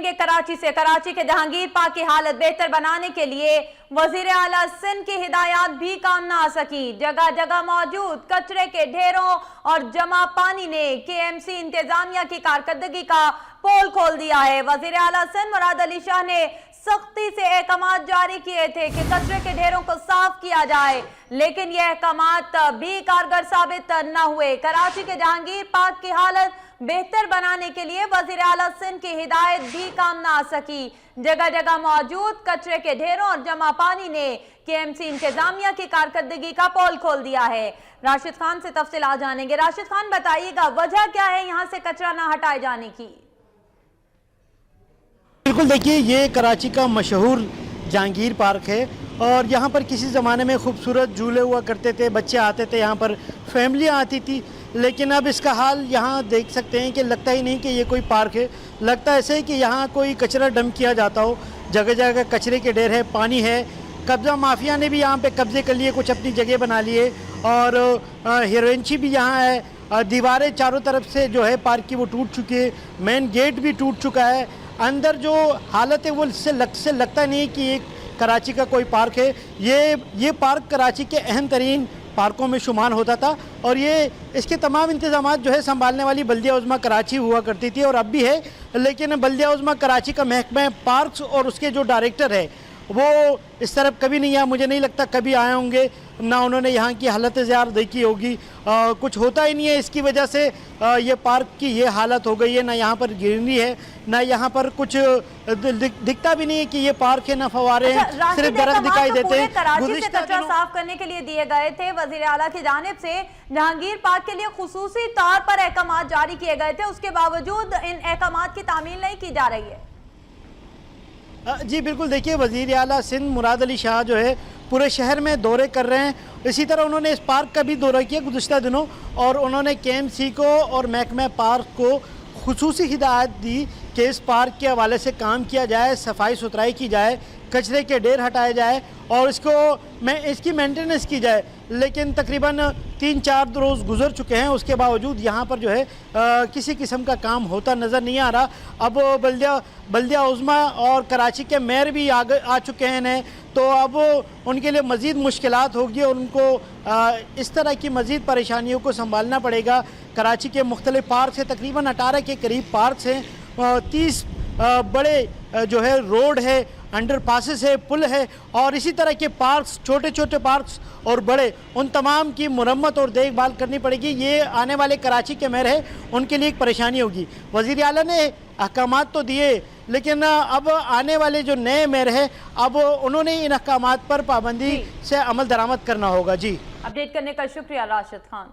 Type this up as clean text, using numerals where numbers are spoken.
गए कराची से। कराची के जहांगीर पार्क की हालत बेहतर बनाने के लिए वजीर आला सिंध की हिदायत भी काम न आ सकी। जगह जगह मौजूद कचरे के ढेरों और जमा पानी ने KMC इंतजामिया की कारकर्दगी का पोल खोल दिया है। वजीर आला सिंध मुराद अली शाह ने सख्ती से अहकामात जारी किए थे कि कचरे के ढेरों को साफ किया जाए, लेकिन यह अहकामात भी कारगर साबित न हुए। कराची के जहांगीर पार्क की हालत बेहतर बनाने के लिए वजीर आला सिंध की हिदायत भी काम न आ सकी। जगह जगह मौजूद कचरे के ढेरों और जमा पानी ने KMC इंतजामिया की कारकर्दगी का पोल खोल दिया है। राशिद खान से तफसीलात जानेंगे। राशिद खान, बताइएगा वजह क्या है यहाँ से कचरा न हटाए जाने की? बिल्कुल, देखिए ये कराची का मशहूर जहांगीर पार्क है और यहाँ पर किसी ज़माने में खूबसूरत झूले हुआ करते थे, बच्चे आते थे, यहाँ पर फैमिलियाँ आती थी। लेकिन अब इसका हाल यहाँ देख सकते हैं कि लगता ही नहीं कि ये कोई पार्क है। लगता ऐसे है कि यहाँ कोई कचरा डंप किया जाता हो। जगह जगह कचरे के ढेर है, पानी है। कब्ज़ा माफिया ने भी यहाँ पे कब्ज़े कर लिए, कुछ अपनी जगह बना लिए और हेरोइनची भी यहाँ है। दीवारें चारों तरफ से जो है पार्क की वो टूट चुकी है, मेन गेट भी टूट चुका है। अंदर जो हालत है वो इससे लगता नहीं है कि ये कराची का कोई पार्क है। ये पार्क कराची के अहम तरीन पार्कों में शुमार होता था और ये इसके तमाम इंतजामात जो है संभालने वाली बल्दिया उज़्मा कराची हुआ करती थी और अब भी है। लेकिन बल्दिया उज़्मा कराची का महकमा पार्क्स और उसके जो डायरेक्टर है वो इस तरफ कभी नहीं आया। मुझे नहीं लगता कभी आए होंगे, ना उन्होंने यहाँ की हालत ज़्यार देखी होगी। कुछ होता ही नहीं है, इसकी वजह से ये पार्क की ये हालत हो गई है। ना यहाँ पर ग्रीनरी है, ना यहाँ पर कुछ दिखता भी नहीं है कि ये पार्क है, ना फवारे हैं, सिर्फ दरख्त दिखाई देते हैं। कराची से कचरा साफ करने के लिए दिए गए थे वजीर आला की जानिब से, जहांगीर पार्क के लिए खुसूसी तौर पर अहकामात जारी किए गए थे, उसके बावजूद इन अहकामात की तामील नहीं की जा रही है। जी बिल्कुल, देखिए वज़ीर आला सिंध मुराद अली शाह जो है पूरे शहर में दौरे कर रहे हैं। इसी तरह उन्होंने इस पार्क का भी दौरा किया गुज़िश्ता दिनों और उन्होंने KMC को और महकमा पार्क को खुसूसी हिदायत दी कि इस पार्क के हवाले से काम किया जाए, सफाई सुथराई की जाए, कचरे के ढेर हटाए जाए और इसकी मेंटेनेंस की जाए। लेकिन तकरीबन 3-4 रोज़ गुजर चुके हैं, उसके बावजूद यहाँ पर जो है किसी किस्म का काम होता नज़र नहीं आ रहा। अब बल्दिया उज़्मा और कराची के मेयर भी आ चुके हैं, तो अब उनके लिए मज़ीद मुश्किलात होगी और उनको इस तरह की मज़ीद परेशानियों को संभालना पड़ेगा। कराची के मुख्तलिफ पार्क हैं, तकरीबन 18 के करीब पार्क हैं, 30 बड़े जो है रोड है, अंडर पासेस है, पुल है और इसी तरह के पार्क्स, छोटे छोटे पार्क्स और बड़े, उन तमाम की मुरम्मत और देखभाल करनी पड़ेगी। ये आने वाले कराची के मेयर है, उनके लिए एक परेशानी होगी। वज़ीर आला ने अहकामात तो दिए, लेकिन अब आने वाले जो नए मेयर है अब उन्होंने इन अहकामात पर पाबंदी से अमल दरामद करना होगा। जी, अपडेट करने का शुक्रिया राशिद खान।